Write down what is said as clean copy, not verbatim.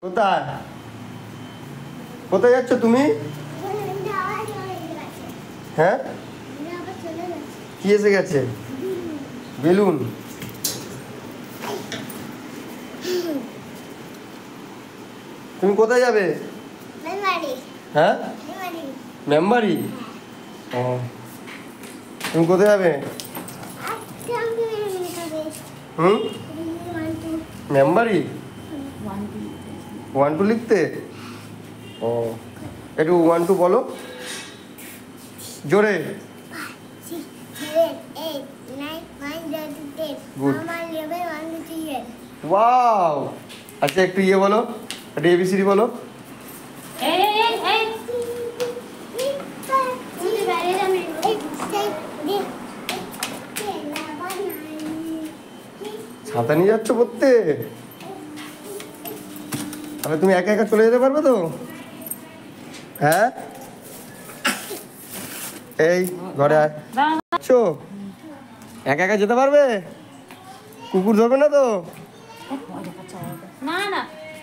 কোথায় কোথায় যাচ্ছ তুমি? হ্যাঁ, কি এসে গেছে? বেলুন। তুমি কোথায় যাবে? হ্যাঁ, মেম্বারি। ও, তুমি কোথায় যাবে? হুম, মেম্বারি 1 2 লিখতে। ও, একটু 1 2 বলো জোরে। Good, wow. আচ্ছা একটু ইয়ে বলো, একটা এবিসিডি বলো। ছাতা নিয়ে যাচ্ছ পড়তে? তাহলে তুমি একা একা চলে যেতে পারবে তো? হ্যাঁ, এই ঘরে আছো, একা একা যেতে পারবে? কুকুর ধরবে না তো? না না